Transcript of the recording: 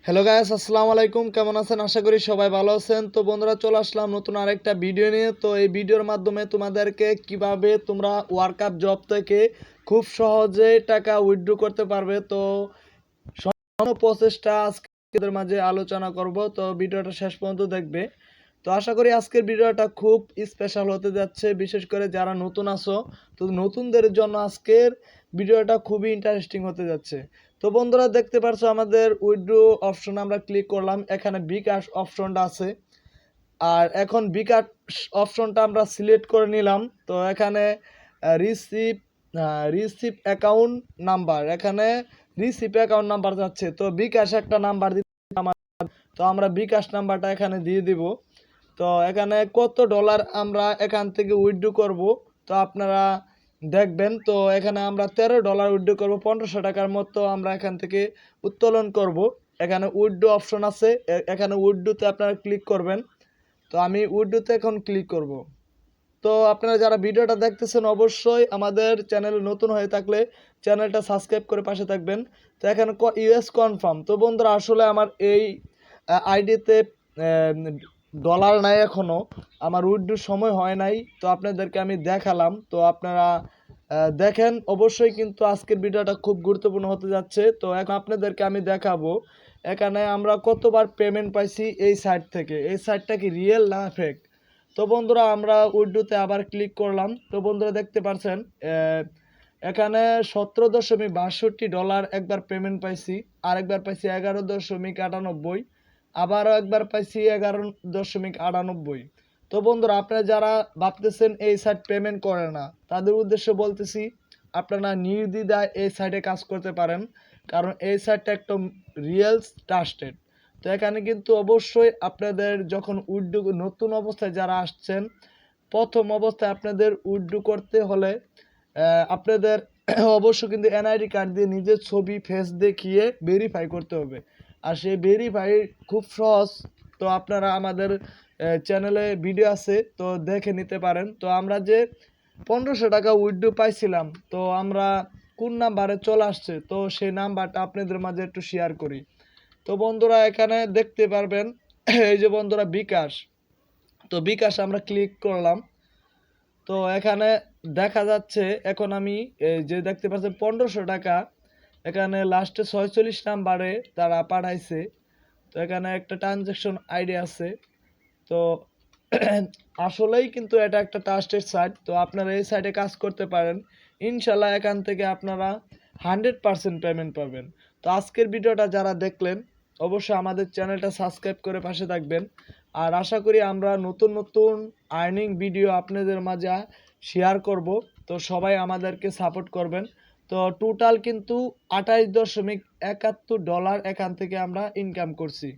Hello guys, আসসালামু আলাইকুম। কেমন আছেন? আশা করি সবাই ভালো আছেন। তো বন্ধুরা, চলে আসলাম নতুন আরেকটা ভিডিও নিয়ে। তো এই ভিডিওর মাধ্যমে তোমাদেরকে কিভাবে তোমরা ওয়ার্কআপ জব থেকে খুব সহজে টাকা উইথড্র করতে পারবে, তো সম্পূর্ণ প্রসেসটা আজকের মাঝে আলোচনা করব। তো ভিডিওটা শেষ পর্যন্ত দেখবে। তো আশা করি আজকের ভিডিওটা খুব স্পেশাল হতে যাচ্ছে, বিশেষ করে যারা নতুন আছো, তো নতুনদের জন্য আজকের ভিডিওটা খুবই ইন্টারেস্টিং হতে যাচ্ছে। তো বন্ধুরা, দেখতে পারছো আমাদের উইথড্র অপশনে আমরা ক্লিক করলাম, এখানে বিকাশ অপশনটা আছে। আর এখন বিকাশ অপশনটা আমরা সিলেক্ট করে নিলাম। তো এখানে রিসিভ রিসিভ অ্যাকাউন্ট নাম্বার, এখানে রিসিভ অ্যাকাউন্ট নাম্বার যাচ্ছে। তো বিকাশ একটা নাম্বার দিতে, তো আমরা বিকাশ নাম্বারটা এখানে দিয়ে দিব। তো এখানে কত ডলার আমরা এখান থেকে উইথড্র করব, তো আপনারা দেখবেন। তো এখানে আমরা $13 উইথড্র করব, 1500 টাকার মতো আমরা এখান থেকে উত্তোলন করব। এখানে উইথড্র অপশন আছে, এখানে উইথড্রতে আপনারা ক্লিক করবেন। তো আমি উইথড্রতে এখন ক্লিক করব। তো আপনারা যারা ভিডিওটা দেখতেছেন, অবশ্যই আমাদের চ্যানেলে নতুন হয়ে থাকলে চ্যানেলটা সাবস্ক্রাইব করে পাশে থাকবেন। তো এখানে ইউএস কনফার্ম। তো বন্ধুরা, আসলে আমার এই আইডিতে ডলার নাই এখনও, আমার উইথড্রোর সময় হয় নাই। তো আপনাদেরকে আমি দেখালাম, তো আপনারা দেখেন অবশ্যই। কিন্তু আজকের ভিডিওটা খুব গুরুত্বপূর্ণ হতে যাচ্ছে। তো এখন আপনাদেরকে আমি দেখাবো এখানে আমরা কতবার পেমেন্ট পাইছি এই সাইট থেকে। এই সাইটটা কি রিয়েল না ফেক। তো বন্ধুরা, আমরা উইথড্রোতে আবার ক্লিক করলাম। তো বন্ধুরা, দেখতে পাচ্ছেন এখানে $17.62 একবার পেমেন্ট পাইছি, আরেকবার পাইছি 11.98, আবারও একবার পাইছি 11.98। তো বন্ধুরা, আপনারা যারা ভাবতেছেন এই সাইট পেমেন্ট করে না, তাদের উদ্দেশ্যে বলতেছি আপনারা নির্দ্বিধায় এই সাইটে কাজ করতে পারেন, কারণ এই সাইটটা একটা রিয়েল ট্রাস্টেড। তো এখানে কিন্তু অবশ্যই আপনাদের যখন উইথড্র নতুন অবস্থায় যারা আসছেন, প্রথম অবস্থায় আপনাদের উইথড্র করতে হলে আপনাদের অবশ্যই কিন্তু এনআইডি কার্ড দিয়ে নিজের ছবি ফেস দেখিয়ে ভেরিফাই করতে হবে। আর সেই ভেরিফাই খুব সহজ। তো আপনারা আমাদের চ্যানেলে ভিডিও আছে, তো দেখে নিতে পারেন। তো আমরা যে 1500 টাকা উইথড্র পাইছিলাম, তো আমরা কোন নাম্বারে চলে আসছে, তো সেই নাম্বারটা আপনাদের মাঝে একটু শেয়ার করি। তো বন্ধুরা, এখানে দেখতে পারবেন এই যে বন্ধুরা বিকাশ। তো বিকাশ আমরা ক্লিক করলাম। তো এখানে দেখা যাচ্ছে এখন আমি যে দেখতে পাচ্ছেন 1500 টাকা এখানে লাস্টে 46 নাম্বারে তারা পাঠাইছে। তো এখানে একটা ট্রানজ্যাকশন আইডি আছে। তো আসলেই কিন্তু এটা একটা ট্রাস্টেড সাইট। তো আপনারা এই সাইটে কাজ করতে পারেন, ইনশাল্লাহ এখান থেকে আপনারা 100% পেমেন্ট পাবেন। তো আজকের ভিডিওটা যারা দেখলেন, অবশ্যই আমাদের চ্যানেলটা সাবস্ক্রাইব করে পাশে থাকবেন। আর আশা করি আমরা নতুন নতুন আর্নিং ভিডিও আপনাদের মাঝে শেয়ার করব। তো সবাই আমাদেরকে সাপোর্ট করবেন। তো টোটাল কিন্তু $28.71 এখান থেকে আমরা ইনকাম করছি।